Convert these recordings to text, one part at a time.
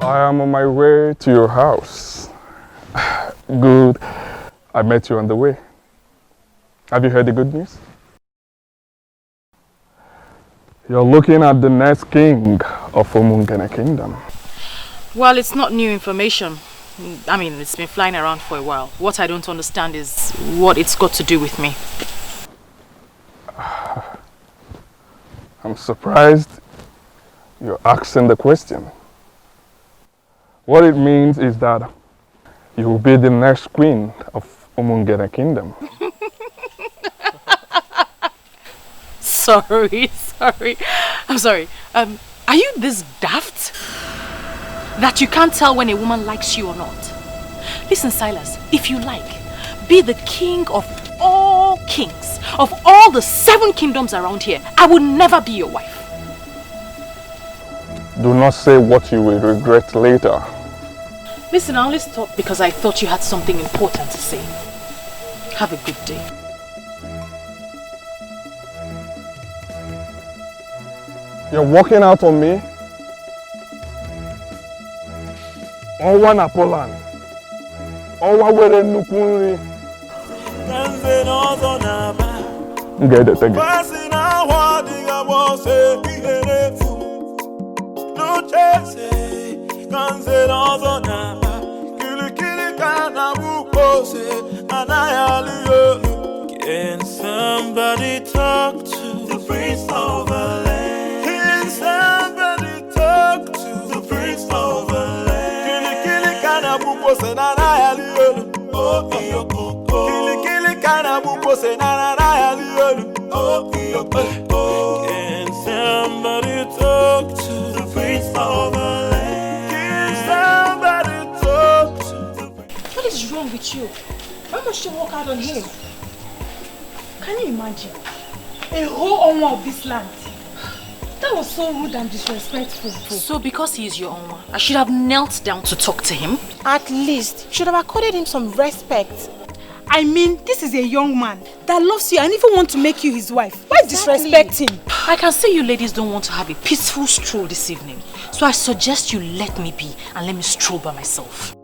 I am on my way to your house. Good. I met you on the way. Have you heard the good news? You're looking at the next king of Umungene Kingdom. Well, it's not new information. I mean, it's been flying around for a while. What I don't understand is what it's got to do with me. I'm surprised you're asking the question. What it means is that you will be the next queen of Umungene Kingdom. Sorry. I'm sorry. Are you this daft? That you can't tell when a woman likes you or not? Listen, Silas, if you like, be the king of all kings, of all the 7 kingdoms around here. I will never be your wife. Do not say what you will regret later. Listen, I only stopped because I thought you had something important to say. Have a good day. You're walking out on me? Ọnwa na Poland. Ọnwa were nnukwu nri. Ngedete gị. Can somebody talk to the prince of the land? Can somebody talk to the prince of the land? Kili kana buko senana yaliyo. Oh iyo kili kana buko senana yaliyo. Oh iyo Can somebody talk to the prince of the land? Can somebody talk to the prince? What is wrong with you? Why must you walk out on him? Can you imagine? A whole owner of this land. That was so rude and disrespectful. So because he is your owner, I should have knelt down to talk to him? At least, you should have accorded him some respect. I mean, this is a young man that loves you and even wants to make you his wife. Why disrespect him? I can see you ladies don't want to have a peaceful stroll this evening. So I suggest you let me be and let me stroll by myself.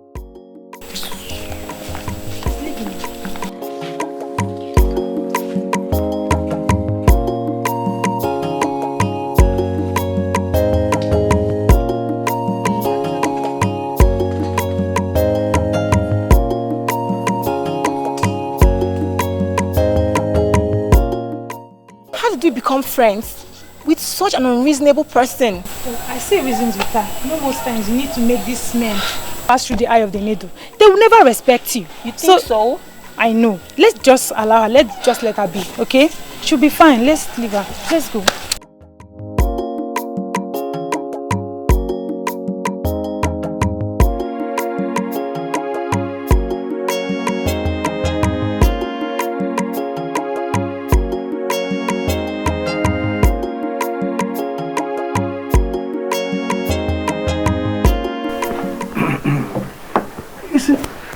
Become friends with such an unreasonable person. Well, I see reasons with that. No, most times you need to make these men pass through the eye of the needle. They will never respect you. You think so? I know. Let's just allow her. Let's just let her be, okay? She'll be fine. Let's leave her. Let's go.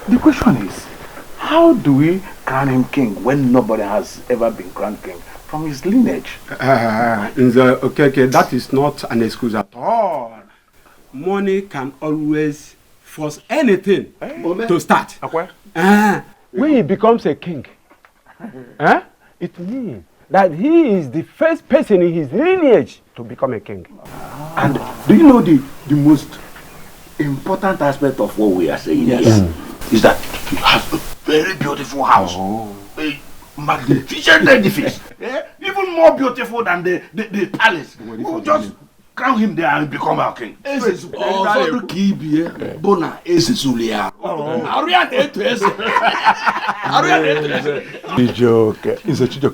The question is, how do we crown him king when nobody has ever been crowned king from his lineage? Okay, that is not an excuse at all. Money can always force anything to start. When he becomes a king, it means that he is the first person in his lineage to become a king. And do you know the most important aspect of what we are saying here? Is that he has a very beautiful house, a magnificent edifice, even more beautiful than the palace. We'll just crown him there and become our king. Chijoke,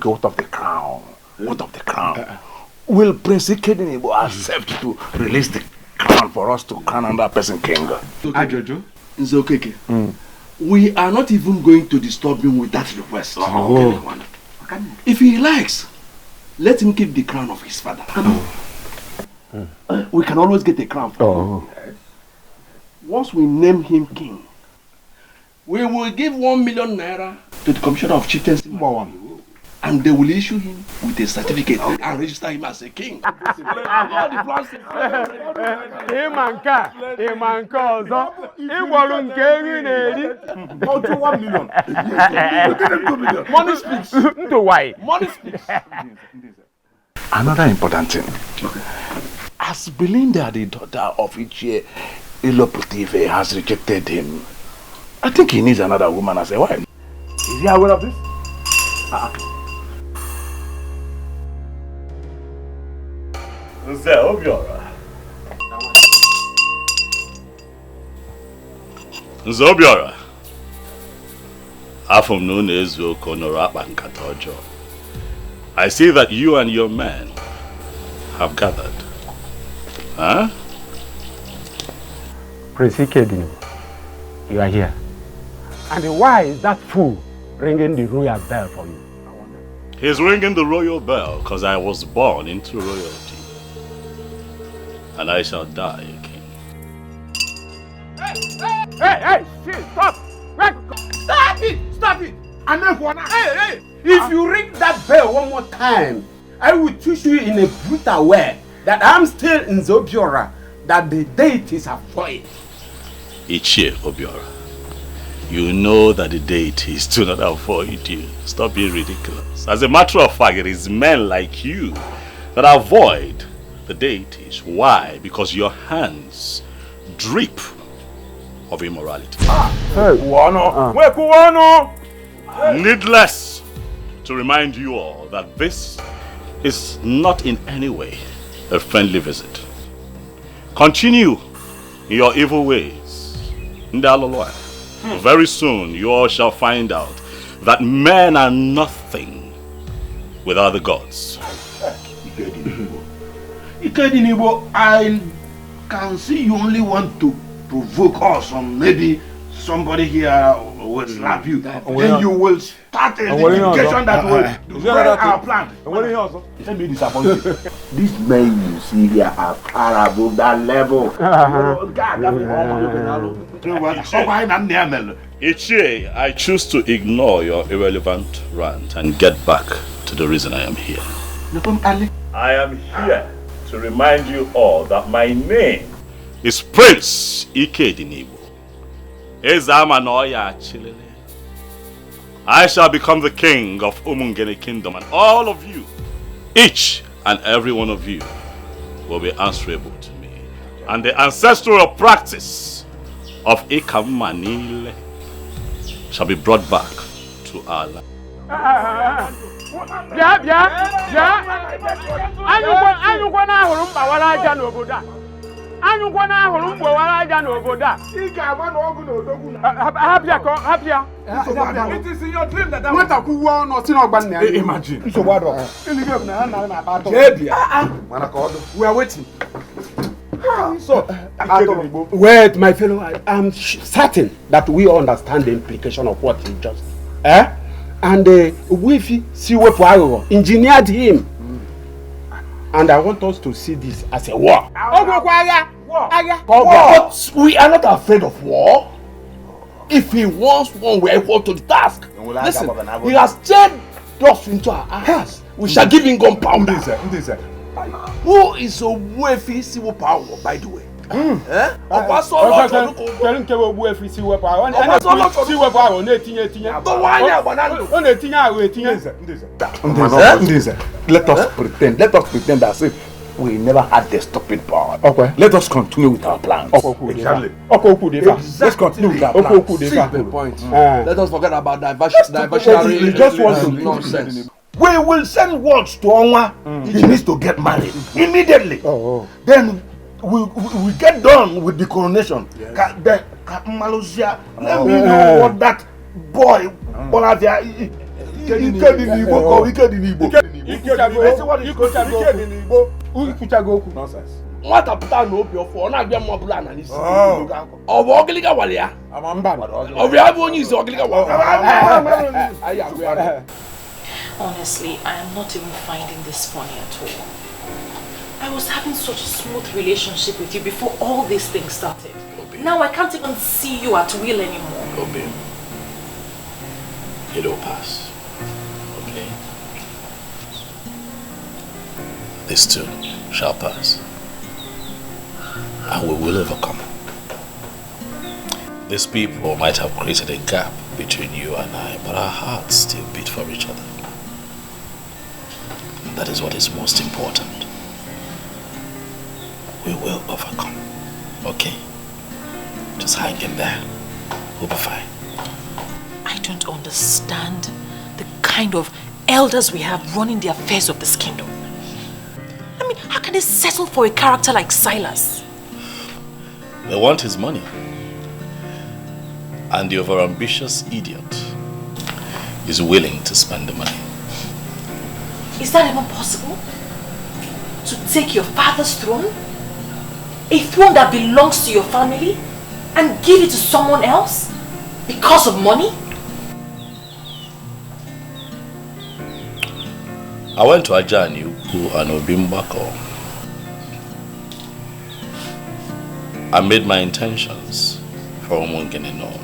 what of the crown? What of the crown? Will Prince Ikedinebo accept to release the crown for us to crown another person king? Ajojo? Nzokeke. We are not even going to disturb him with that request. If he likes, let him keep the crown of his father. We can always get a crown for him. Once we name him king, we will give 1 million naira to the commissioner of chieftaincy. and they will issue him with a certificate and register him as a king. All the plans. About 1 million. Money speaks. Money speaks. Another important thing. Okay. As Belinda, the daughter of Ichie Iloputive, has rejected him, I think he needs another woman as a wife. Is he aware of this? Nzobiora. Afum no nezu konorapa nkatojo. I see that you and your men have gathered. Huh? Prince Ikedini, you are here. And why is that fool ringing the royal bell for you? He's ringing the royal bell because I was born into royalty. And I shall die a king. Hey, stop! Stop it! Hey, if you ring that bell one more time, I will teach you in a brutal way that I'm still in Zobiora, that the deities are void. Ichie Obiora, you know that the deities do not avoid you. Stop being ridiculous. As a matter of fact, it is men like you that avoid the deities. Why? Because your hands drip of immorality. Needless to remind you all that this is not in any way a friendly visit. Continue in your evil ways. Very soon you all shall find out that men are nothing without the gods. Ikedinibo, I can see you only want to provoke us, or maybe somebody here will slap you. Then you will start a litigation that will break our plan. Let me disappoint you. These men you see here are far above that level. Ichie, I choose to ignore your irrelevant rant and get back to the reason I am here. I am here to remind you all that my name is Prince Ikedinibo. I shall become the king of Umungene Kingdom, and all of you, each and every one of you, will be answerable to me. And the ancestral practice of Ikamanile shall be brought back to our land. It is in your dream that imagine. We are waiting. So, wait, my fellow, I'm certain that we understand the implication of what he just and Wifi Siwepo engineered him. And I want us to see this as a war. But we are not afraid of war. If he wants one, we are equal to the task. Listen, he has turned us into our hands. We shall give him gunpowder. Who is a Wifi Siwepo, by the way? Let us pretend as if we never had the stupid power. Okay. Let us continue with our plans. Exactly. Let's continue with our plans. See the point. Let us forget about diversionary. We just want to nonsense. We will send words to Onwa. He needs to get married immediately. Then we get done with the coronation. Let me know what that boy what a plan no be for na gbe mo bula na ni si obo ogiliga wale ya obi abonyi is ogiliga wale. Honestly, I am not even finding this funny at all. I was having such a smooth relationship with you before all these things started. Now I can't even see you at will anymore. It will pass. Okay? This too shall pass. And we will overcome. These people might have created a gap between you and I, but our hearts still beat for each other. And that is what is most important. We will overcome. Okay? Just hang in there. We'll be fine. I don't understand the kind of elders we have running the affairs of this kingdom. I mean, how can they settle for a character like Silas? They want his money. And the overambitious idiot is willing to spend the money. Is that even possible? To take your father's throne? A throne that belongs to your family? And give it to someone else? Because of money? I went to Ajani and Obimbako. I made my intentions for Umungene known.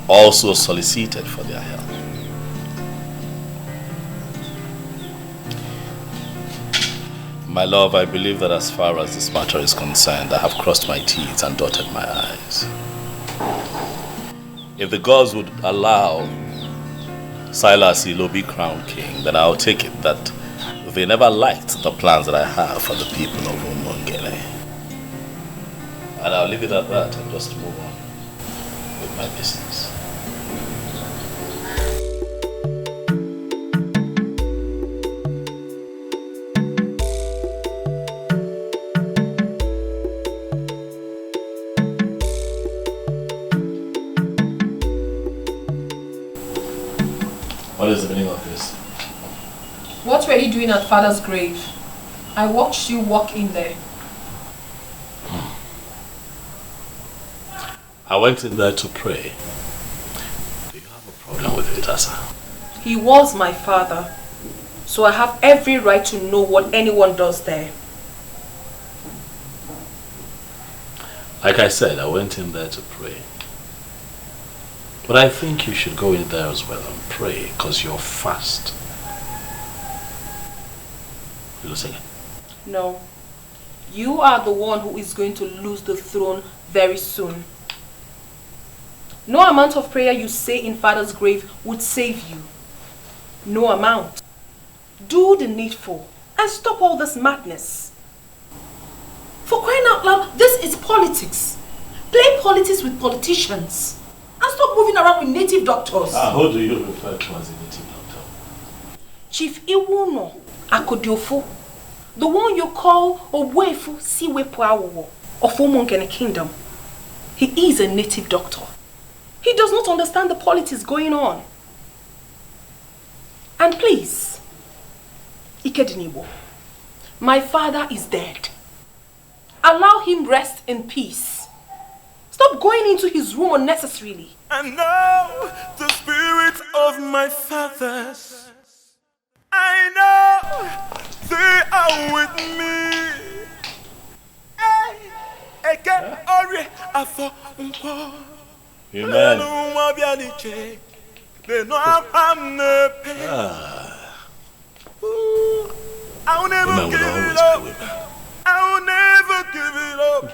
Also solicited for their help. My love, I believe that as far as this matter is concerned, I have crossed my T's and dotted my I's. If the gods would allow Silas Ilobi crowned king, then I'll take it that they never liked the plans that I have for the people of Umungene. And I'll leave it at that and just move on with my business. What is the meaning of this? What were you doing at Father's grave? I watched you walk in there. I went in there to pray. Do you have a problem with it, Asa? He was my father, so I have every right to know what anyone does there. Like I said, I went in there to pray. But I think you should go in there as well and pray, because you're fast. You listening? No. You are the one who is going to lose the throne very soon. No amount of prayer you say in Father's grave would save you. No amount. Do the needful and stop all this madness. For crying out loud, this is politics. Play politics with politicians. And stop moving around with native doctors. Who do you refer to as a native doctor? Chief Iwuno Akodiofo. The one you call Obwefu Siwepuawo of Umungene Kingdom. He is a native doctor. He does not understand the politics going on. And please, Ikedinibo, my father is dead. Allow him rest in peace. Stop going into his room unnecessarily. And now the spirit of my fathers, I know they are with me. Again, Ori, I thought. Amen. I'll never give it up. I'll never give it up.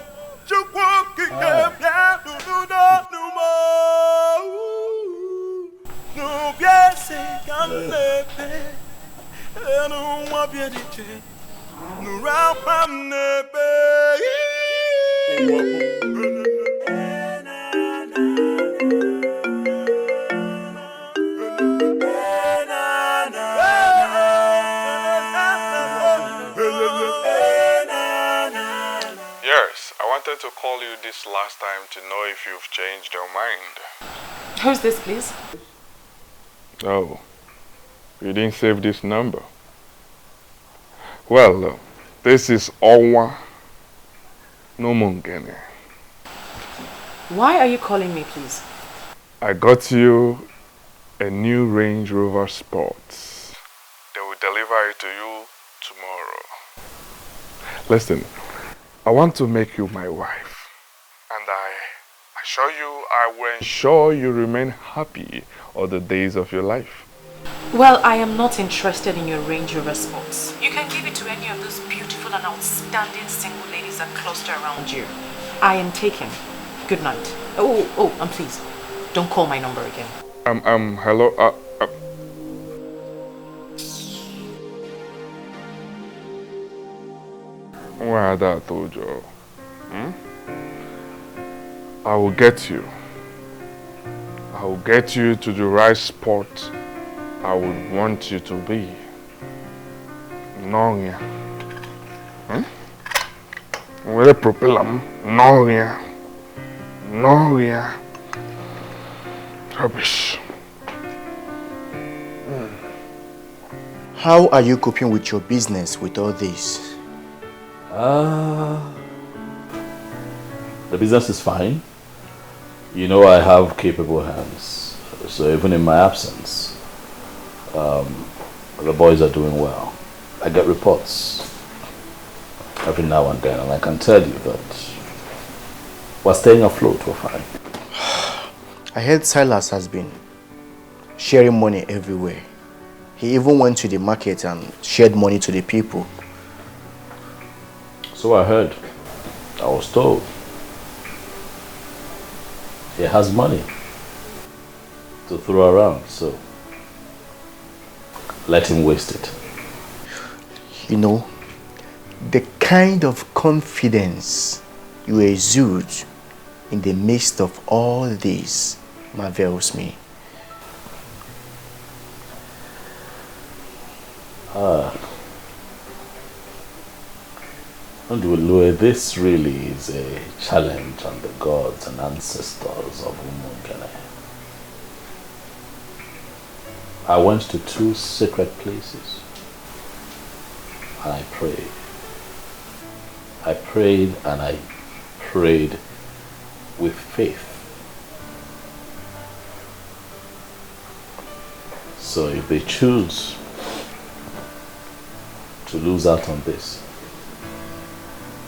Just walking up, no more. No, yes, I can't let it. I don't want to be a no round from the Yes, I wanted to call you this last time to know if you've changed your mind. Who's this, please? Oh, you didn't save this number. Well, this is Owa Nomungene. Why are you calling me, please? I got you a new Range Rover Sports. They will deliver it to you tomorrow. Listen, I want to make you my wife. And I assure you I will ensure you remain happy all the days of your life. Well, I am not interested in your Range Rover Sports. You can give it to any of those beautiful and outstanding single ladies that cluster around you. I am taken. Good night. Oh, and please, don't call my number again. Hello. Where that Tojo? I will get you. I will get you to the right spot I would want you to be. Noria. Where the propeller? Noria. Rubbish. How are you coping with your business with all this? The business is fine. You know I have capable hands. So even in my absence, the boys are doing well. I get reports every now and then, and I can tell you that we're staying afloat, we're fine. I heard Silas has been sharing money everywhere. He even went to the market and shared money to the people. So I heard. I was told. He has money to throw around, so let him waste it. You know, the kind of confidence you exude in the midst of all this marvels me. This really is a challenge on the gods and ancestors of Umungene. I went to 2 sacred places and I prayed. I prayed and I prayed with faith. So if they choose to lose out on this,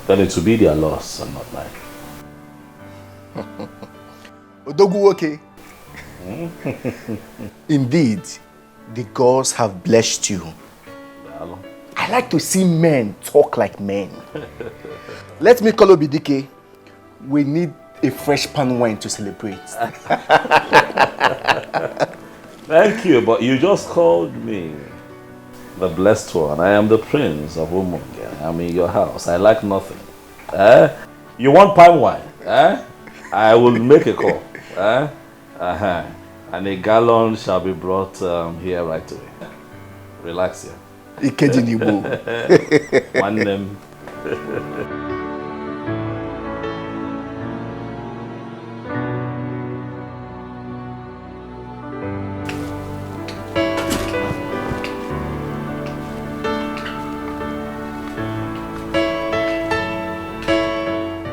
then it will be their loss and not mine. Odogu okay. Indeed, the gods have blessed you. I like to see men talk like men. Let me call Obidike. We need a fresh pan wine to celebrate. Thank you, but you just called me the blessed one. I am the prince of Umunge. I'm in your house. I like nothing. You want palm wine? I will make a call. And a gallon shall be brought here right away. Relax here. One name.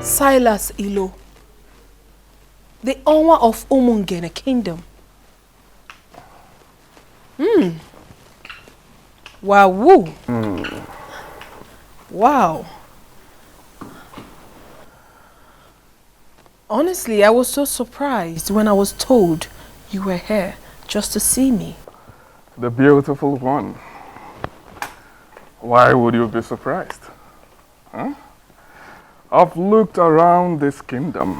Silas Ilo, the owner of Umungene Kingdom. Wow. Wow. Honestly, I was so surprised when I was told you were here just to see me. The beautiful one. Why would you be surprised? I've looked around this kingdom,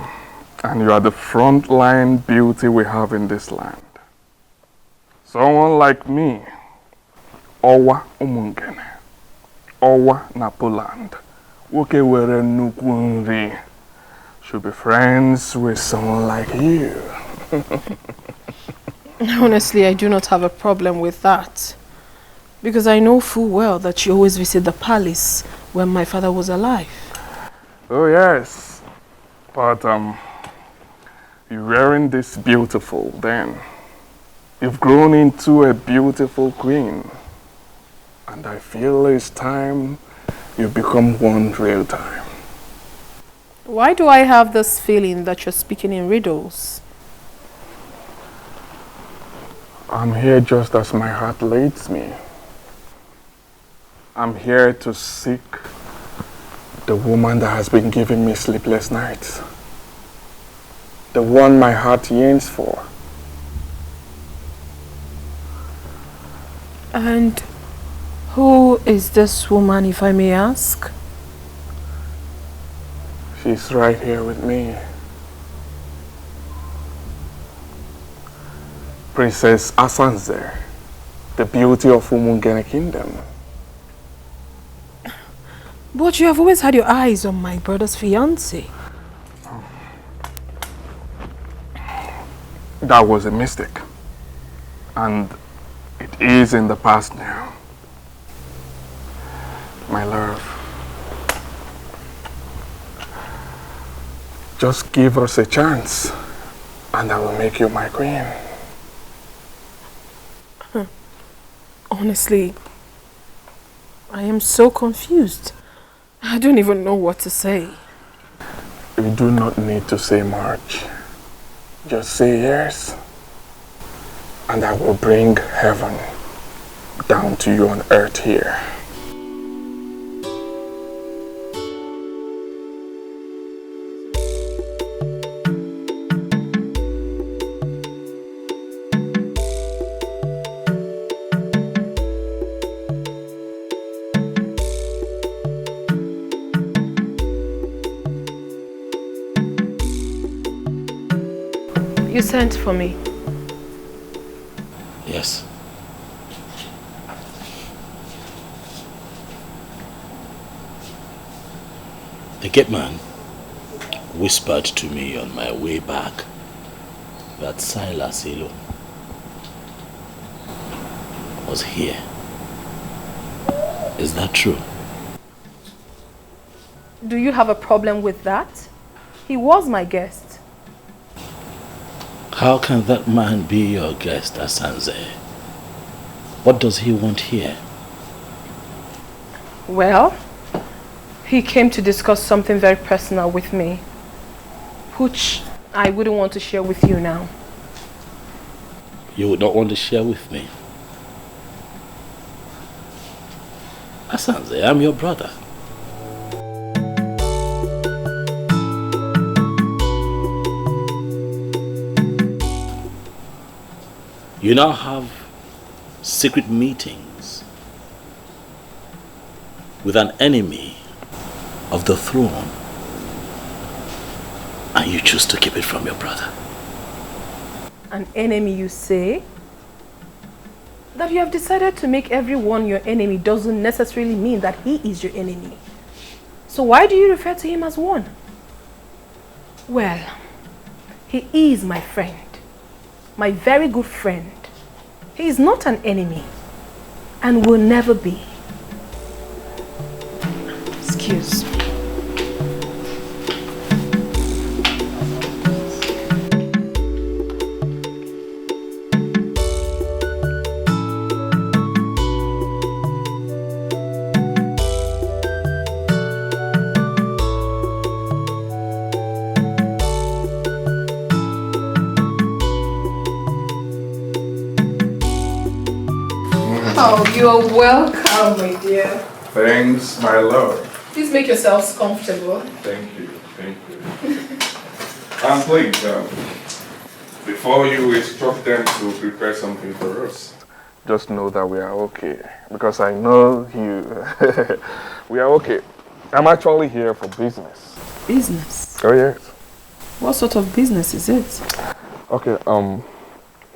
and you are the frontline beauty we have in this land. Someone like me, Owa Umungene, Owa Napoland, Woke were Nukunri, should be friends with someone like you. Honestly, I do not have a problem with that. Because I know full well that you always visit the palace when my father was alive. Oh yes, but you weren't this beautiful then. You've grown into a beautiful queen. And I feel it's time you become one real time. Why do I have this feeling that you're speaking in riddles? I'm here just as my heart leads me. I'm here to seek the woman that has been giving me sleepless nights. The one my heart yearns for. And who is this woman, if I may ask? She's right here with me. Princess Asanze, the beauty of Umungene Kingdom. But you have always had your eyes on my brother's fiancé. That was a mistake. And it is in the past now. My love, just give us a chance and I will make you my queen. Honestly, I am so confused. I don't even know what to say. You do not need to say much. Just say yes. And I will bring heaven down to you on earth here. You sent for me. Yes. The gate man whispered to me on my way back that Silas Elo was here. Is that true? Do you have a problem with that? He was my guest. How can that man be your guest, Asanze? What does he want here? Well, he came to discuss something very personal with me, which I wouldn't want to share with you now. You would not want to share with me? Asanze, I'm your brother. You now have secret meetings with an enemy of the throne, and you choose to keep it from your brother. An enemy, you say? That you have decided to make everyone your enemy doesn't necessarily mean that he is your enemy. So why do you refer to him as one? Well, he is my friend. My very good friend. He is not an enemy and will never be. Excuse me. Oh, you're welcome, my dear. Thanks, my love. Please make yourselves comfortable. Thank you, thank you. And please, before you instruct them to prepare something for us, just know that we are okay. Because I know you, we are okay. I'm actually here for business. Business? Oh, yes. What sort of business is it? Okay,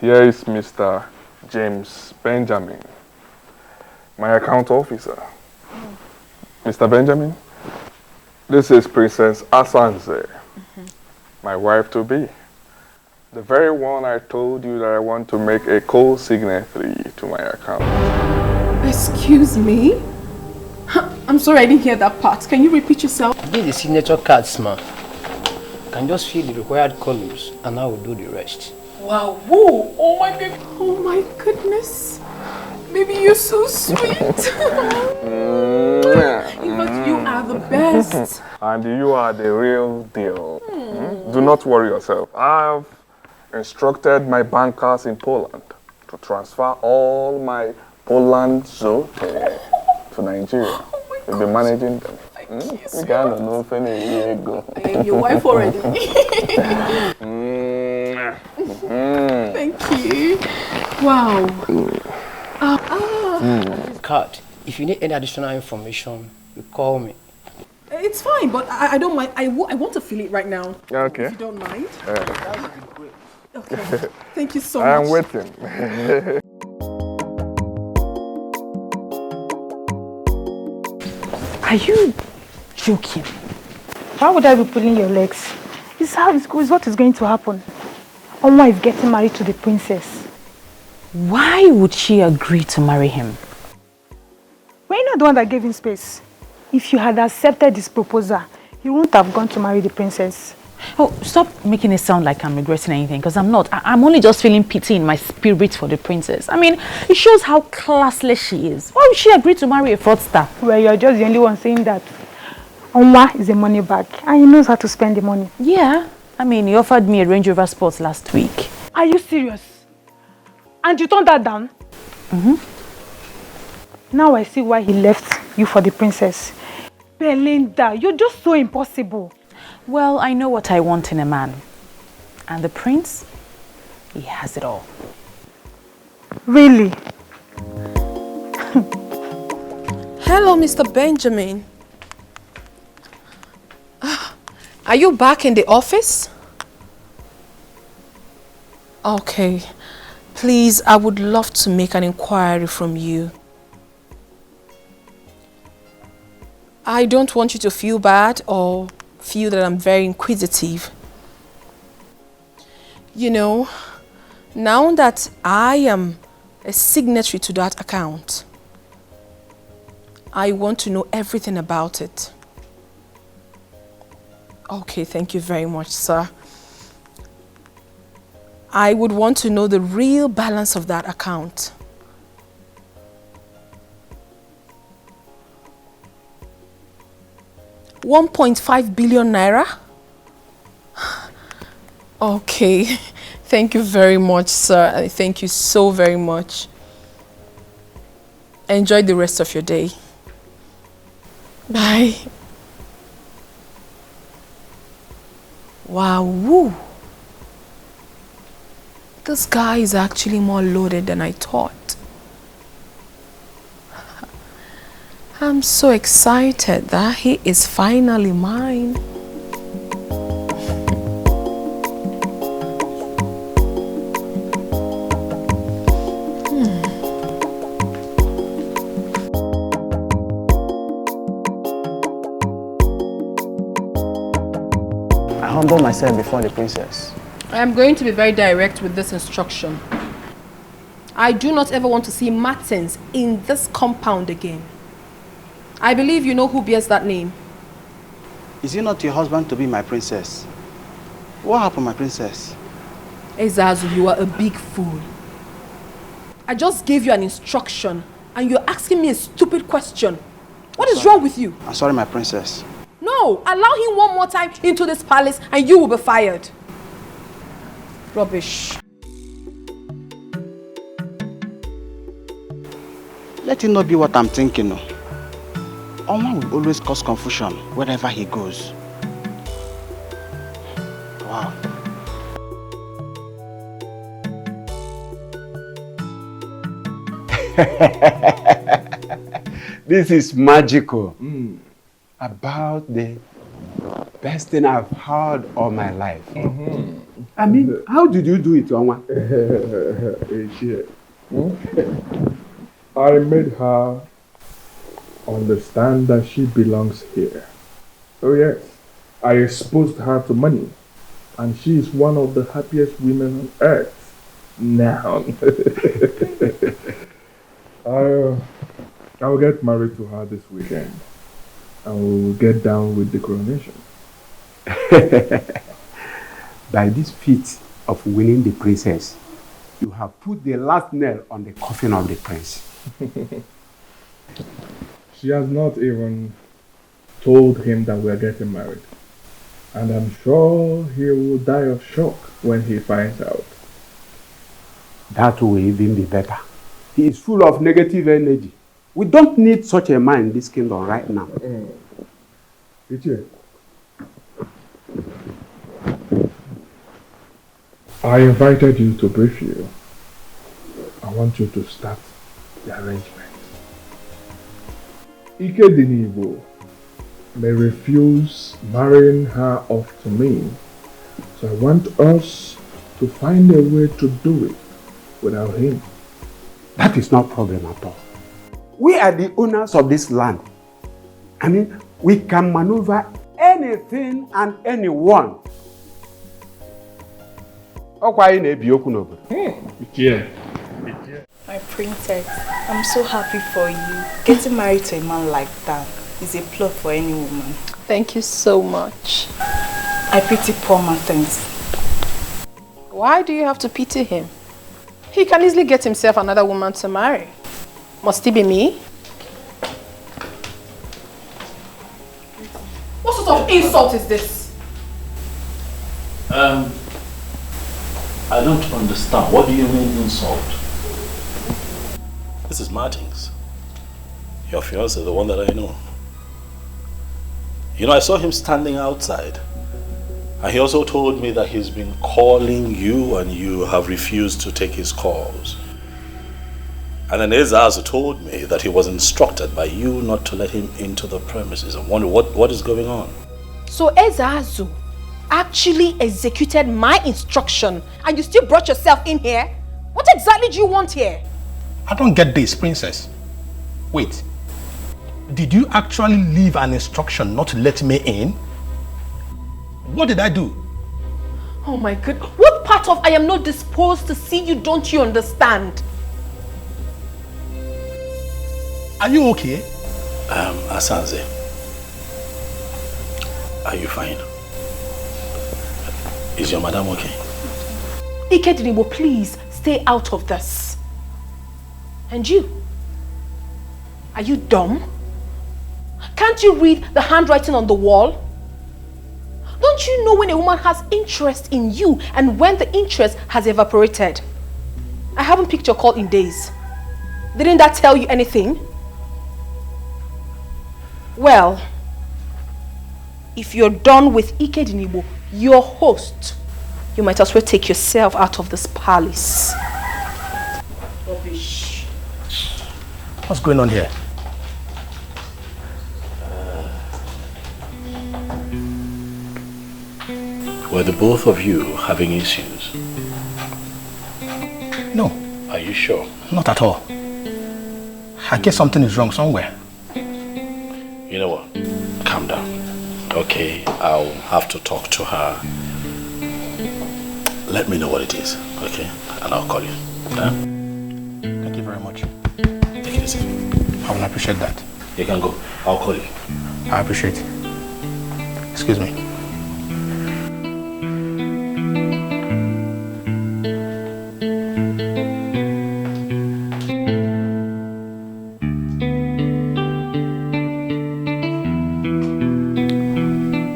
here is Mr. James Benjamin, my account officer. Mr. Benjamin, this is Princess Asanze, my wife-to-be. The very one I told you that I want to make a co-signatory to my account. Excuse me? I'm sorry, I didn't hear that part. Can you repeat yourself? This is the signature cards, ma. Can just fill the required columns and I will do the rest. Wow, whoa, oh my baby. Oh my goodness. Baby, you're so sweet. In fact, you are the best. And you are the real deal. Do not worry yourself. I've instructed my bankers in Poland to transfer all my Poland Zote to Nigeria. We'll be managing them. We can't know if any go. I am your wife already. Thank you. Wow. Card. If you need any additional information, you call me. It's fine, but I don't mind. I want to feel it right now. Okay. If you don't mind. Yeah. Okay. Thank you so I much. am waiting. Are you joking? Why would I be pulling your legs? It's what is going to happen. Onwa is getting married to the princess. Why would she agree to marry him? Were you not the one that gave him space? If you had accepted this proposal, you wouldn't have gone to marry the princess. Oh, stop making it sound like I'm regretting anything, because I'm not. I'm only just feeling pity in my spirit for the princess. I mean, it shows how classless she is. Why would she agree to marry a fraudster? Well, you're just the only one saying that. Onwa is a money bag, and he knows how to spend the money. Yeah. I mean, he offered me a Range Rover Sports last week. Are you serious? And you turned that down? Mm-hmm. Now I see why he left you for the princess. Belinda, you're just so impossible. Well, I know what I want in a man. And the prince, he has it all. Really? Hello, Mr. Benjamin. Are you back in the office? Okay. Please, I would love to make an inquiry from you. I don't want you to feel bad or feel that I'm very inquisitive. You know, now that I am a signatory to that account, I want to know everything about it. Okay, thank you very much, sir. I would want to know the real balance of that account. £1.5 billion naira? Okay, thank you very much, sir. Thank you so very much. Enjoy the rest of your day. Bye. Wow, woo. This guy is actually more loaded than I thought. I'm so excited that he is finally mine. I humble myself before the princess. I am going to be very direct with this instruction. I do not ever want to see Martins in this compound again. I believe you know who bears that name. Is it not your husband to be my princess? What happened, my princess? Ezazu, you are a big fool. I just gave you an instruction and you're asking me a stupid question. What is wrong with you? I'm sorry, my princess. No, allow him one more time into this palace and you will be fired. Rubbish. Let it not be what I'm thinking. No. Onwa will always cause confusion wherever he goes. Wow. This is magical. About the best thing I've heard all my life. I mean, how did you do it, Onwa? I made her understand that she belongs here. Oh yes, I exposed her to money, and she is one of the happiest women on earth now. I'll get married to her this weekend, and we'll get down with the coronation. By this feat of winning the princess, you have put the last nail on the coffin of the prince. She has not even told him that we are getting married. And I'm sure he will die of shock when he finds out. That will even be better. He is full of negative energy. We don't need such a man in this kingdom right now. Ichie, I invited you to brief you. I want you to start the arrangement. Ikedinibo may refuse marrying her off to me. So I want us to find a way to do it without him. That is not a problem at all. We are the owners of this land. I mean, we can maneuver anything and anyone. My princess, I'm so happy for you. Getting married to a man like that is a plot for any woman. Thank you so much. I pity poor Martins. Why do you have to pity him? He can easily get himself another woman to marry. Must it be me? What sort of insult is this? I don't understand. What do you mean insult? This is Martins. Your fiancé, the one that I know. You know, I saw him standing outside. And he also told me that he's been calling you and you have refused to take his calls. And then Ezazu told me that he was instructed by you not to let him into the premises. I wonder what is going on. So Ezazu actually executed my instruction and you still brought yourself in here? What exactly do you want here? I don't get this, princess. Wait. Did you actually leave an instruction not to let me in? What did I do? Oh my God. What part of I am not disposed to see you don't you understand? Are you okay? Asanze. Are you fine? Is your madam okay? Ikedinibo, please stay out of this. And you? Are you dumb? Can't you read the handwriting on the wall? Don't you know when a woman has interest in you and when the interest has evaporated? I haven't picked your call in days. Didn't that tell you anything? Well, if you're done with Ikedinibo, your host, you might as well take yourself out of this palace. Rubbish. What's going on here? Were the both of you having issues? No. Are you sure? Not at all. I guess something is wrong somewhere. You know what? Calm down. Okay, I'll have to talk to her. Let me know what it is, okay? And I'll call you. Yeah? Thank you very much. Take it easy. I will appreciate that. You can go. I'll call you. I appreciate it. Excuse me.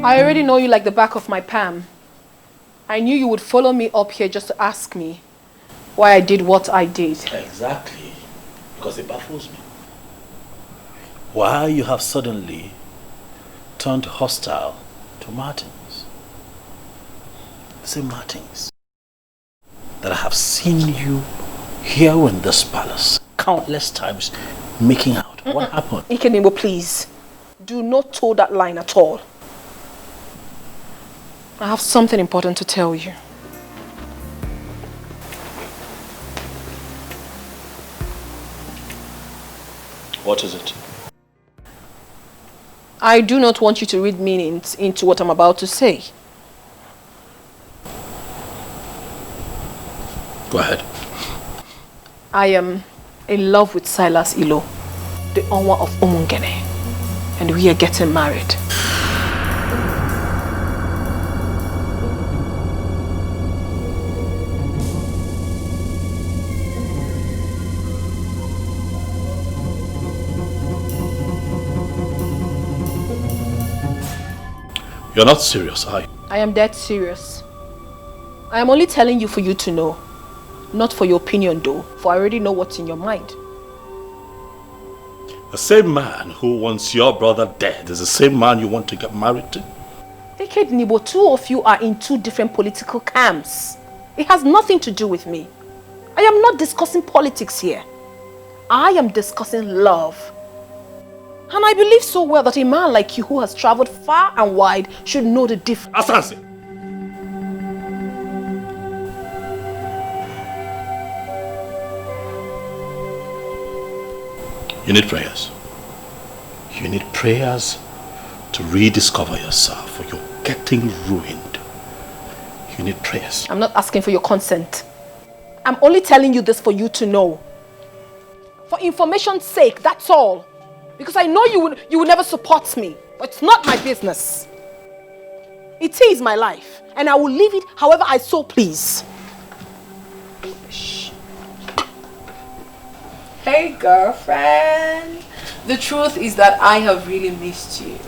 I already know you like the back of my palm. I knew you would follow me up here just to ask me why I did what I did. Exactly. Because it baffles me. Why you have suddenly turned hostile to Martins. The same Martins that I have seen you here in this palace countless times making out. What happened? Ikedinibo, please. Do not toe that line at all. I have something important to tell you. What is it? I do not want you to read meanings into what I'm about to say. Go ahead. I am in love with Silas Ilo, the owner of Umungene, and we are getting married. You're not serious, are you? I am dead serious. I am only telling you for you to know. Not for your opinion though, for I already know what's in your mind. The same man who wants your brother dead is the same man you want to get married to? Ikedinibo, two of you are in two different political camps. It has nothing to do with me. I am not discussing politics here. I am discussing love. And I believe so well that a man like you who has traveled far and wide should know the difference. Asansi! You need prayers. You need prayers to rediscover yourself, or you're getting ruined. You need prayers. I'm not asking for your consent. I'm only telling you this for you to know. For information's sake, that's all. Because I know you will never support me. But it's not my business. It is my life. And I will live it however I so please. Hey girlfriend. The truth is that I have really missed you.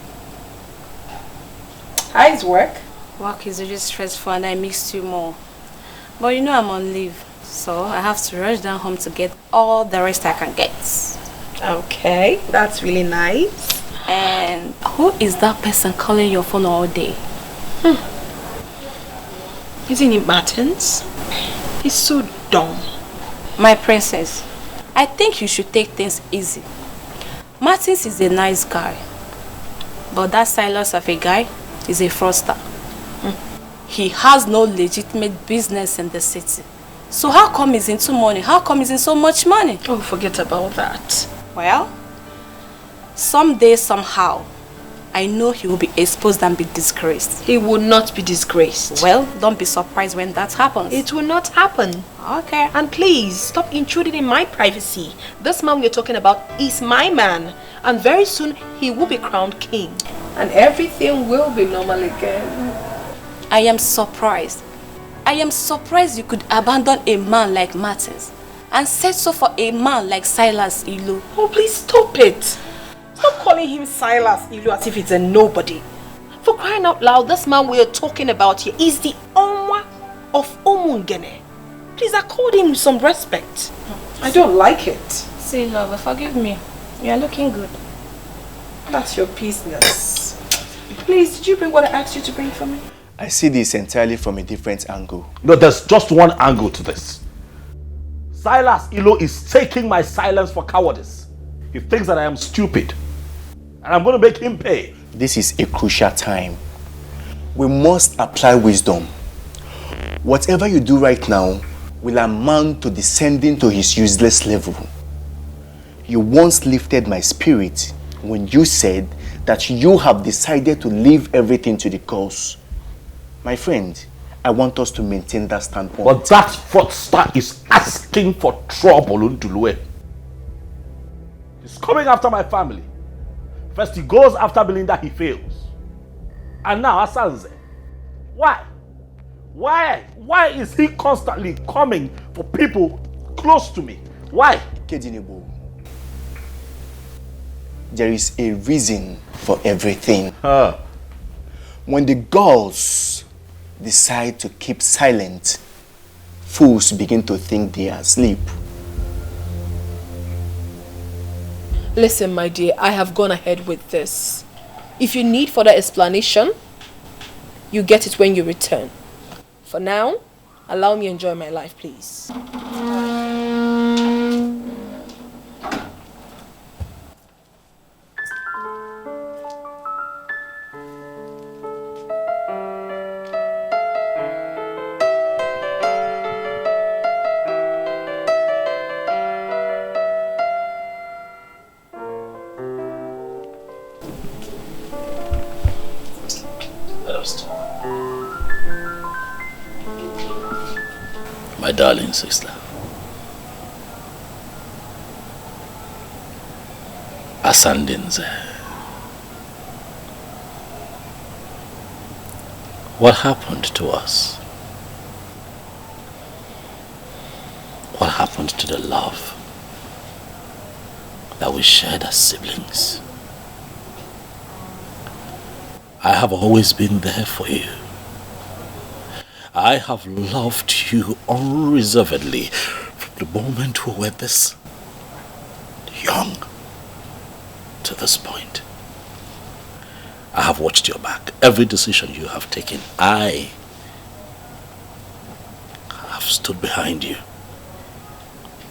How's work? Work is really stressful and I missed you more. But you know I'm on leave. So I have to rush down home to get all the rest I can get. Okay, that's really nice. And who is that person calling your phone all day? Isn't it Martins? He's so dumb. My princess, I think you should take things easy. Martins is a nice guy. But that Silas of a guy is a fraudster. He has no legitimate business in the city. So how come he's into money? How come he's in so much money? Oh, forget about that. Well, someday, somehow, I know he will be exposed and be disgraced. He will not be disgraced. Well, don't be surprised when that happens. It will not happen. Okay. And please, stop intruding in my privacy. This man we're talking about is my man. And very soon, he will be crowned king. And everything will be normal again. I am surprised. I am surprised you could abandon a man like Martins and settle for a man like Silas Ilu. Oh, please stop it. Stop calling him Silas Ilu as if it's a nobody. For crying out loud, this man we are talking about here is the Onwa of Omungene. Please accord him some respect. I don't like it. Say, lover, forgive me. You are looking good. That's your business. Please, did you bring what I asked you to bring for me? I see this entirely from a different angle. No, there's just one angle to this. Silas Ilo is taking my silence for cowardice. He thinks that I am stupid. And I'm going to make him pay. This is a crucial time. We must apply wisdom. Whatever you do right now will amount to descending to his useless level. You once lifted my spirit when you said that you have decided to leave everything to the cause. My friend, I want us to maintain that standpoint. But that fraudster is asking for trouble, Undulue. He's coming after my family. First he goes after Belinda, he fails. And now Asanze. Why? Why is he constantly coming for people close to me? Why? Kedinebo, there is a reason for everything. When the girls decide to keep silent, fools begin to think they are asleep. Listen, my dear, I have gone ahead with this. If you need further explanation, you get it when you return. For now, allow me to enjoy my life, please. My darling sister. Asandinze. What happened to us? What happened to the love that we shared as siblings? I have always been there for you. I have loved you unreservedly from the moment we were this young to this point. I have watched your back. Every decision you have taken, I have stood behind you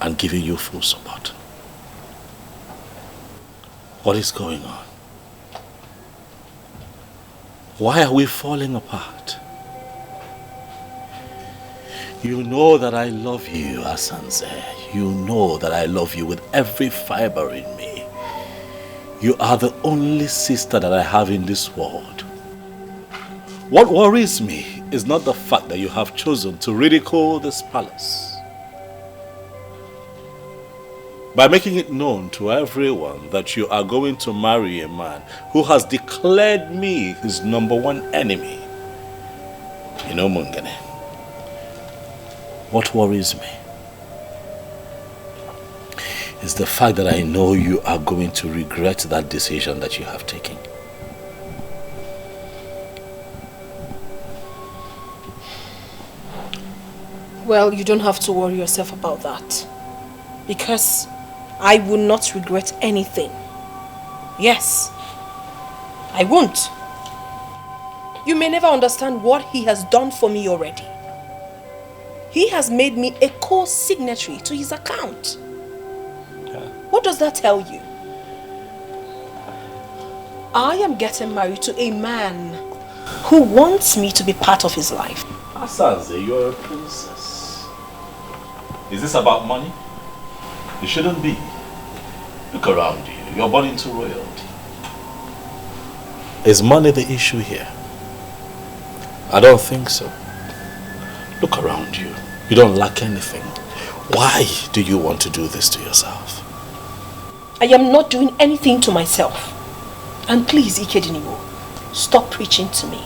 and given you full support. What is going on? Why are we falling apart? You know that I love you, Asanze. You know that I love you with every fiber in me. You are the only sister that I have in this world. What worries me is not the fact that you have chosen to ridicule this palace. By making it known to everyone that you are going to marry a man who has declared me his #1 enemy. You know, Mungene, what worries me is the fact that I know you are going to regret that decision that you have taken. Well, you don't have to worry yourself about that. Because I will not regret anything. Yes, I won't. You may never understand what he has done for me already. He has made me a co-signatory to his account. What does that tell you? I am getting married to a man who wants me to be part of his life. Asanze, you're a princess. Is this about money? It shouldn't be. Look around you. You're born into royalty. Is money the issue here? I don't think so. Look around you. You don't lack anything. Why do you want to do this to yourself? I am not doing anything to myself. And please, Ikedinibo, stop preaching to me.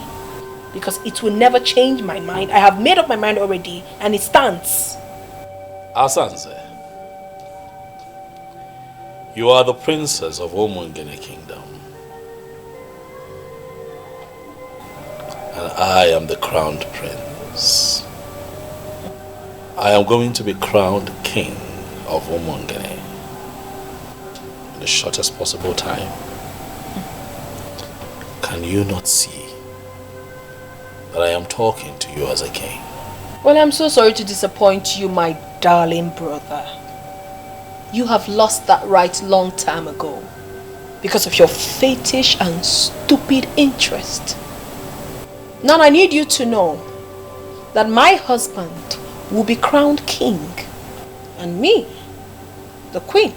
Because it will never change my mind. I have made up my mind already and it stands. Asanze, you are the princess of Omungene Kingdom. And I am the crowned prince. I am going to be crowned king of Omungene in the shortest possible time. Can you not see that I am talking to you as a king? Well, I'm so sorry to disappoint you, my darling brother. You have lost that right long time ago because of your fetish and stupid interest. Now I need you to know that my husband will be crowned king and me, the queen.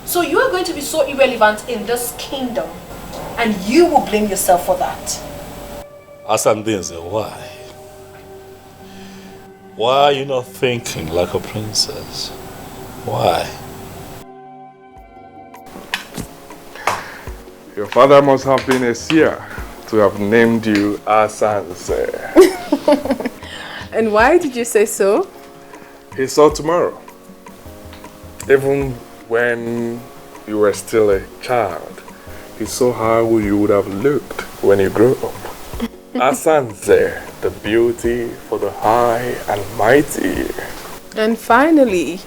So you are going to be so irrelevant in this kingdom and you will blame yourself for that. Asandenze, why? Why are you not thinking like a princess? Why? Your father must have been a seer to have named you Asanze. And why did you say so? He saw tomorrow. Even when you were still a child, he saw how you would have looked when you grew up. Asanze, the beauty for the high and mighty. And finally,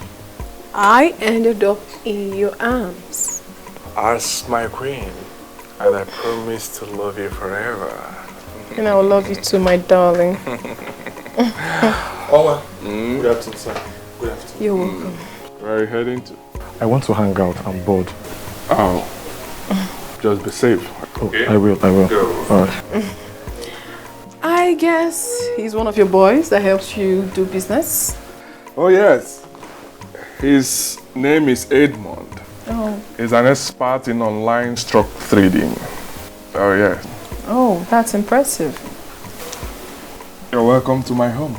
I ended up in your arms. As my queen, and I promise to love you forever. And I will love you too, my darling. Oma, good afternoon, sir. Good afternoon. You're welcome. Where are you heading to? I want to hang out. I'm bored. Oh. Just be safe. Okay? I will. Go. All right. I guess he's one of your boys that helps you do business. Oh, yes. His name is Edmond. Oh. He's an expert in online stock trading. Oh, yes. Oh, that's impressive. You're welcome to my home.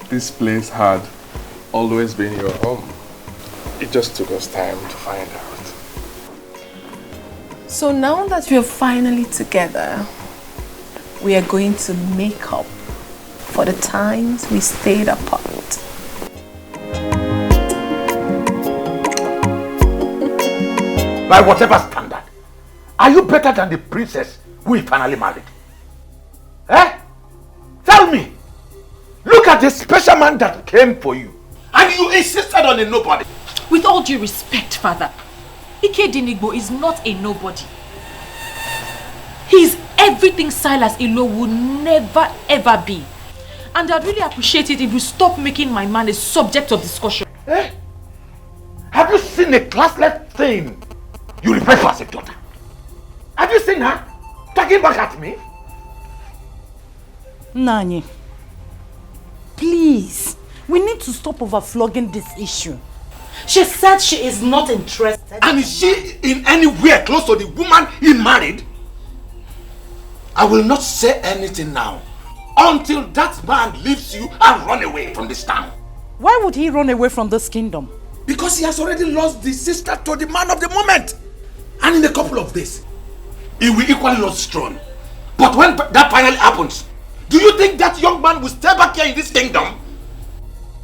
This place had always been your home. It just took us time to find out. So now that we're finally together, we are going to make up for the times we stayed apart. By whatever standard, are you better than the princess we finally married? Eh? Tell me. Look at the special man that came for you. And you insisted on a nobody. With all due respect, Father, Ikedinigbo is not a nobody. He's everything Silas Ilo would never ever be. And I'd really appreciate it if you stop making my man a subject of discussion. Eh? Have you seen a classless thing you refer to as a daughter? Have you seen her talking back at me? Nani, please, we need to stop overflogging this issue. She said she is not interested. And is she in anywhere close to the woman he married? I will not say anything now until that man leaves you and run away from this town. Why would he run away from this kingdom? Because he has already lost the sister to the man of the moment. And in a couple of days, he will equally lose his throne. But when that finally happens, do you think that young man will stay back here in this kingdom?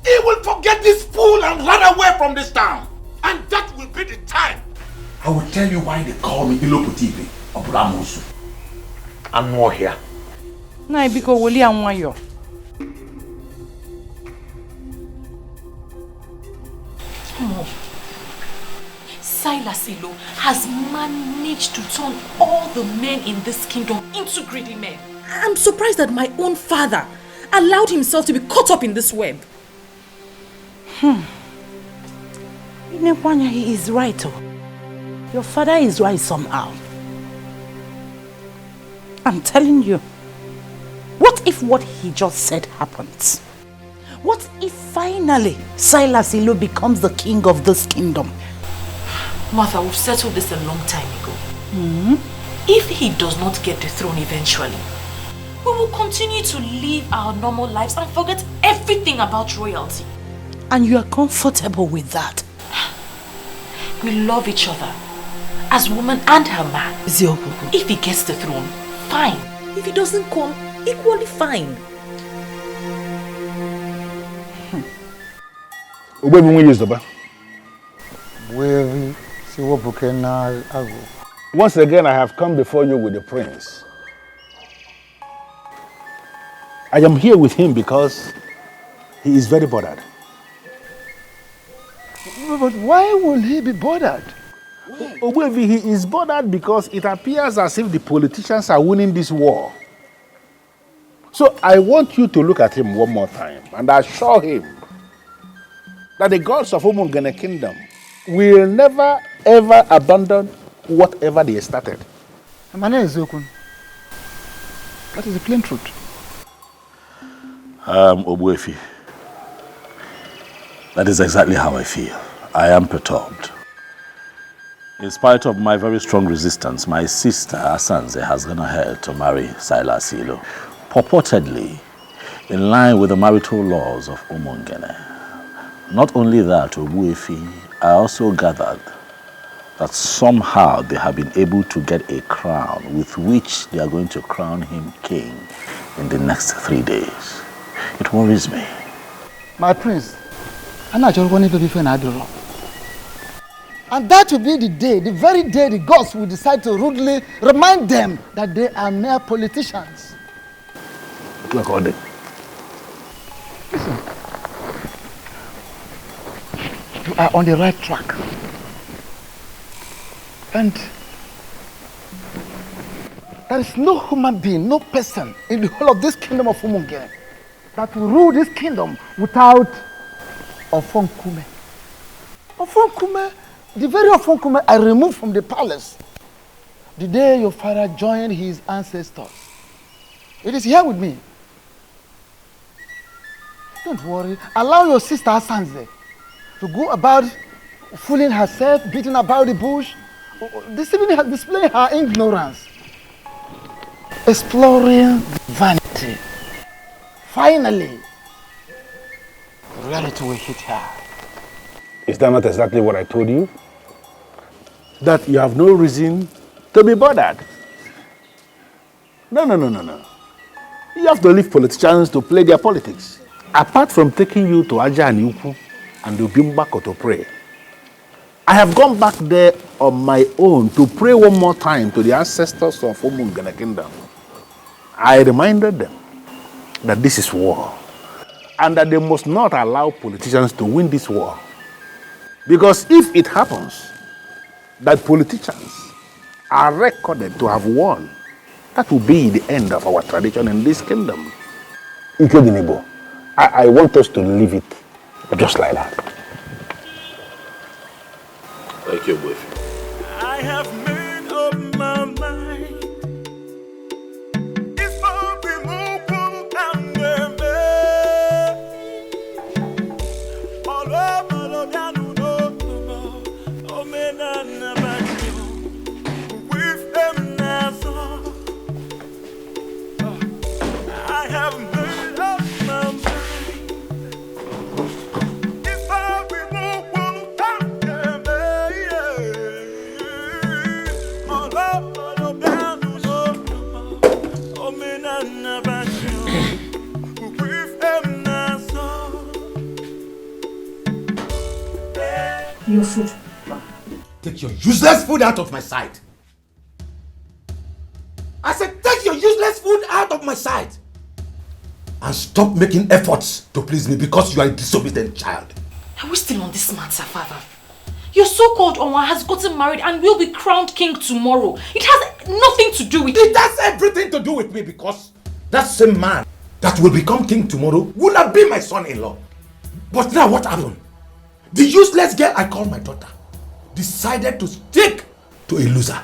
He will forget this fool and run away from this town. And that will be the time. I will tell you why they call me Iloputive or Bramosu. I'm more here. Nah, because Woli Anwayo. Mom, Silas Ilo has managed to turn all the men in this kingdom into greedy men. I'm surprised that my own father allowed himself to be caught up in this web. Inekwanya, he is right. Oh. Your father is right somehow. I'm telling you. What if what he just said happens? What if finally Silas Ilo becomes the king of this kingdom? Martha, we've settled this a long time ago. If he does not get the throne eventually, we will continue to live our normal lives and forget everything about royalty. And you are comfortable with that? We love each other as woman and her man. If he gets the throne, fine. If he doesn't come, equally fine. Once again, I have come before you with the prince. I am here with him because he is very bothered. But why will he be bothered? Ogbuefi, he is bothered because it appears as if the politicians are winning this war. So I want you to look at him one more time and assure him that the gods of Umungene Kingdom will never ever abandon whatever they started. My name is Okun. That is the plain truth. Ogbuefi, that is exactly how I feel. I am perturbed. In spite of my very strong resistance, my sister Asanze has gone ahead to marry Silas Ilo, purportedly in line with the marital laws of Umungene. Not only that, Ogbuefi, I also gathered that somehow they have been able to get a crown with which they are going to crown him king in the next 3 days. It worries me. My prince, I'm not just going to be friend Adoro. And that will be the day, the very day the gods will decide to rudely remind them that they are mere politicians. Look on it. Listen. You are on the right track. And there is no human being, no person in the whole of this kingdom of Umungene that will rule this kingdom without Ofonkume. Ofonkume, the very Ofonkume I removed from the palace the day your father joined his ancestors. It is here with me. Don't worry. Allow your sister Asanze to go about fooling herself, beating about the bush, displaying her ignorance, exploring vanity. Finally, reality will hit her. Is that not exactly what I told you? That you have no reason to be bothered. No. You have to leave politicians to play their politics. Apart from taking you to Aja and Ukwu and Ubimbako to pray, I have gone back there on my own to pray one more time to the ancestors of Umungene Kingdom. I reminded them that this is war and that they must not allow politicians to win this war. Because if it happens that politicians are recorded to have won, that will be the end of our tradition in this kingdom. Ikedinibo, I want us to leave it just like that. Thank you, boyfriend. I have made up my mind. It's for the move and me. All over the piano, oh man, I'm about you. With them now, I have made up my mind. It's for the move and me. All over the piano, oh man, I'm about you. With them now. Your food. Take your useless food out of my sight. I said, take your useless food out of my sight. And stop making efforts to please me because you are a disobedient child. Are we still on this matter, Father? Your so-called Onwa has gotten married and will be crowned king tomorrow. It has nothing to do with It has everything to do with me because that same man that will become king tomorrow will not be my son-in-law. But now what happened? The useless girl I call my daughter decided to stick to a loser.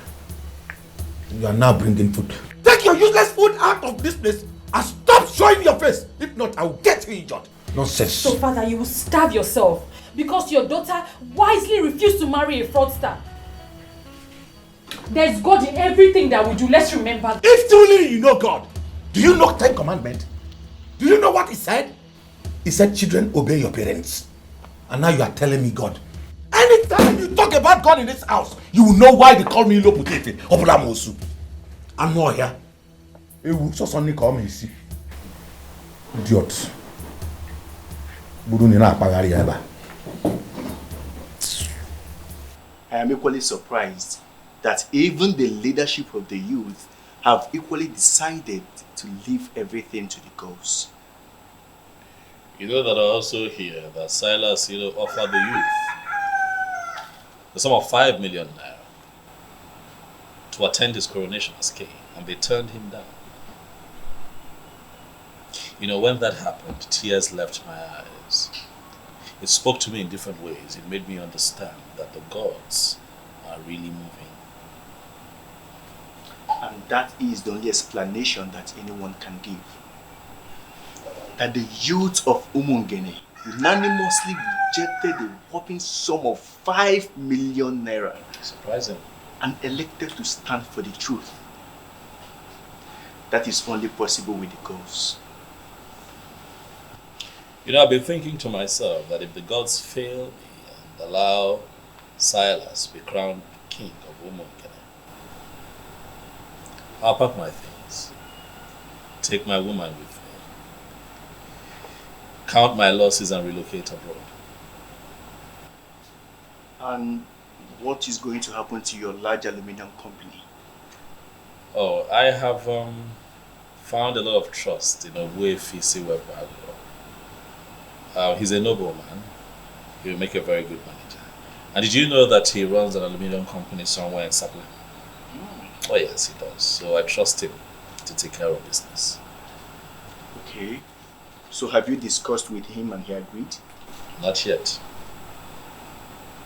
You are now bringing food. Take your useless food out of this place and stop showing your face. If not, I will get you injured. Nonsense. So, Father, you will starve yourself because your daughter wisely refused to marry a fraudster. There's God in everything that we do. Let's remember. If truly you know God, do you know 10 commandments? Do you know what he said? He said, children, obey your parents. And now you are telling me God. Anytime you talk about God in this house, you will know why they call me Loputete or Mosu. I'm not here. It will so suddenly call me, see. Idiot. I am equally surprised that even the leadership of the youth have equally decided to leave everything to the gods. You know that I also hear that Silas, offered the youth the sum of 5 million naira to attend his coronation as king, and they turned him down. When that happened, tears left my eyes. It spoke to me in different ways. It made me understand that the gods are really moving. And that is the only explanation that anyone can give. That the youth of Umungene unanimously rejected the whopping sum of 5 million naira. Surprising. And elected to stand for the truth. That is only possible with the gods. I've been thinking to myself that if the gods fail me and allow Silas to be crowned king of Umungene, I'll pack my things, take my woman with me, count my losses and relocate abroad. And what is going to happen to your large aluminium company? Oh, I have found a lot of trust in Wefisi Webalo. He's a nobleman. He will make a very good manager. And did you know that he runs an aluminium company somewhere in Sapele? Oh yes, he does. So I trust him to take care of business. Okay. So have you discussed with him and he agreed? Not yet.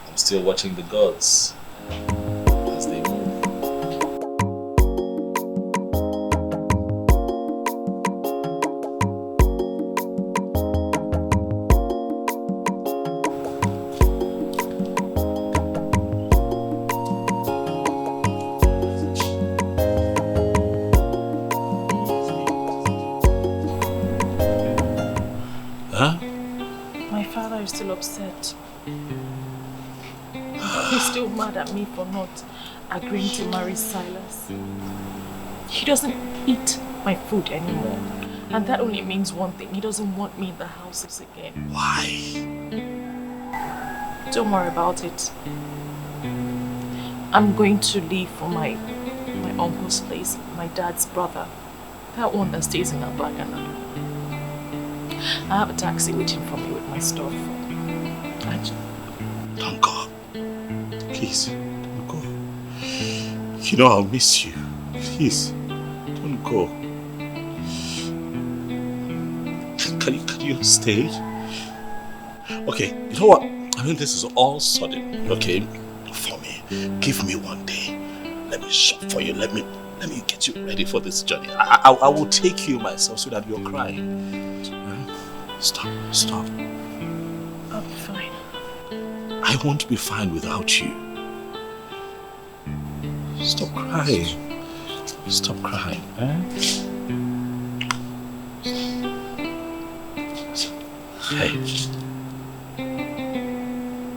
I'm still watching the gods as they move. Upset. He's still mad at me for not agreeing to marry Silas. He doesn't eat my food anymore. And that only means one thing. He doesn't want me in the houses again. Why? Don't worry about it. I'm going to leave for my uncle's place, my dad's brother. That one that stays in Abagana. I have a taxi waiting for me with my stuff. Don't go. Please, don't go. I'll miss you. Please, don't go. Can you stay? Okay, you know what? This is all sudden, okay? For Give me one day. Let me shop for you. Let me get you ready for this journey. I will take you myself so that you're crying. Stop. I'll be fine. I won't be fine without you. Stop crying. Stop crying. Hey.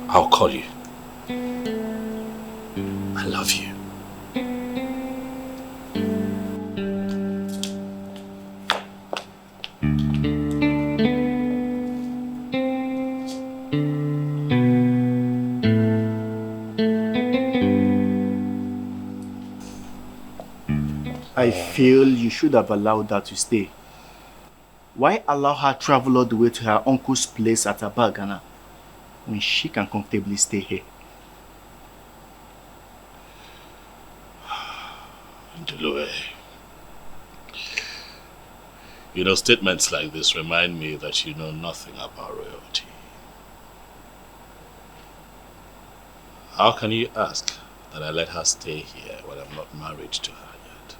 I'll call you. I love you. I feel you should have allowed her to stay. Why allow her travel all the way to her uncle's place at Abagana when she can comfortably stay here? Ndulue. You know, statements like this remind me that you know nothing about royalty. How can you ask that I let her stay here when I'm not married to her yet?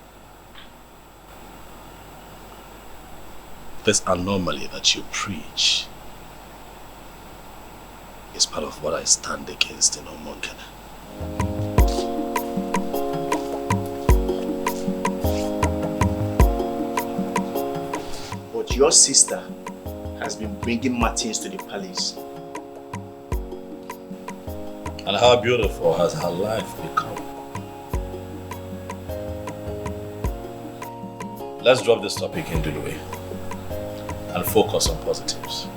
This anomaly that you preach is part of what I stand against in Omonkana. But your sister has been bringing Martins to the palace. And how beautiful has her life become? Let's drop this topic in Ndulue and focus on positives.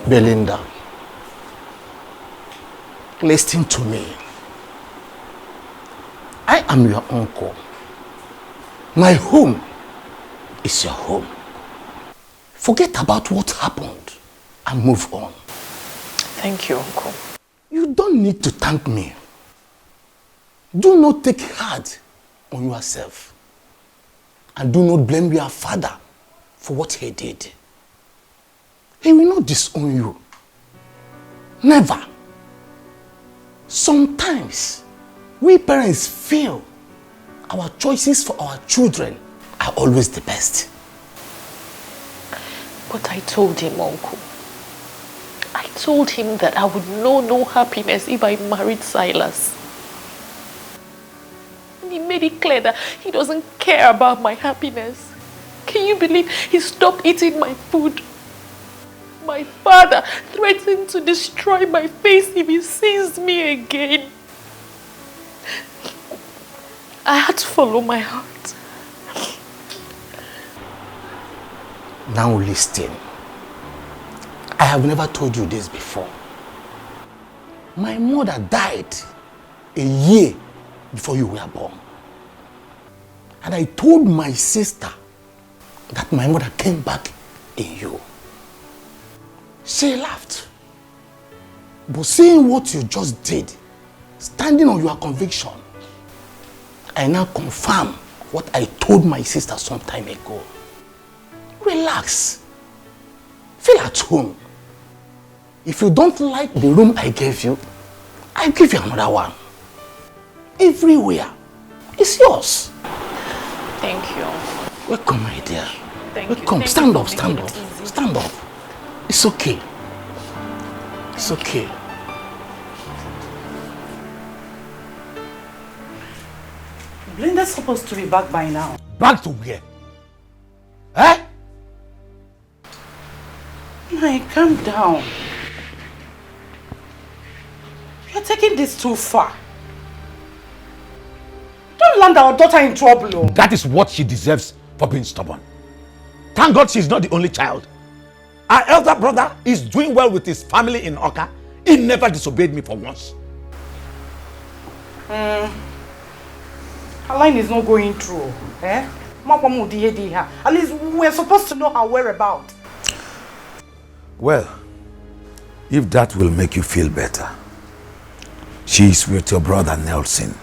Belinda, listen to me. I am your uncle. My home is your home. Forget about what happened and move on. Thank you, Uncle. You don't need to thank me. Do not take hard on yourself. And do not blame your father for what he did. He will not disown you. Never. Sometimes, we parents feel our choices for our children are always the best. But I told him, Uncle. I told him that I would know no happiness if I married Silas. And he made it clear that he doesn't care about my happiness. Can you believe he stopped eating my food? My father threatened to destroy my face if he sees me again. I had to follow my heart. Now listen. I have never told you this before. My mother died a year before you were born. And I told my sister that my mother came back in you. She laughed. But seeing what you just did, standing on your conviction, I now confirm what I told my sister some time ago. Relax. Feel at home. If you don't like the room I gave you, I'll give you another one. Everywhere. It's yours. Thank you. Welcome, my dear. Thank you. Welcome. Stand up, stand up. Stand up. It's okay. It's okay. Blinda's supposed to be back by now. Back to where? Eh? Nay, calm down. You're taking this too far. Don't land our daughter in trouble. Oh. That is what she deserves for being stubborn. Thank God she's not the only child. Our elder brother is doing well with his family in Oka. He never disobeyed me for once. Her line is not going through. Eh? At least we're supposed to know her whereabouts. Well, if that will make you feel better, she is with your brother Nelson.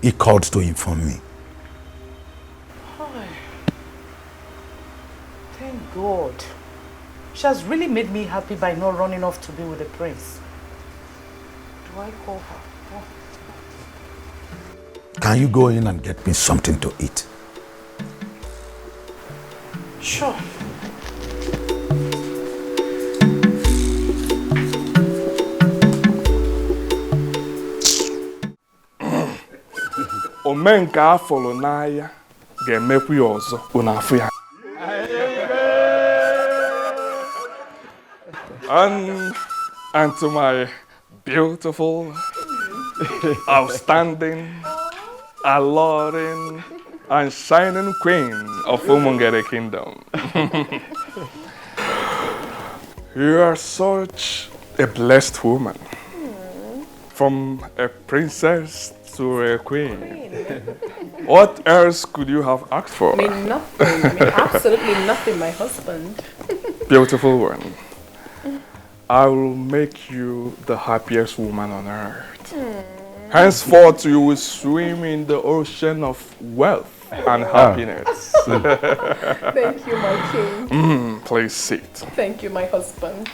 He called to inform me. God. She has really made me happy by not running off to be with the prince. Do I call her? Oh. Can you go in and get me something to eat? Sure. Omenka afọrọ n'anya ga-emekwu ya ọzọ unu afụ ya. And to my beautiful, outstanding, alluring, and shining queen of Umungere Kingdom. You are such a blessed woman. From a princess to a queen. What else could you have asked for? I mean, nothing. I mean, absolutely nothing, my husband. Beautiful one. I will make you the happiest woman on earth. Henceforth, you will swim in the ocean of wealth and happiness. Thank you, my king. Please sit. Thank you, my husband.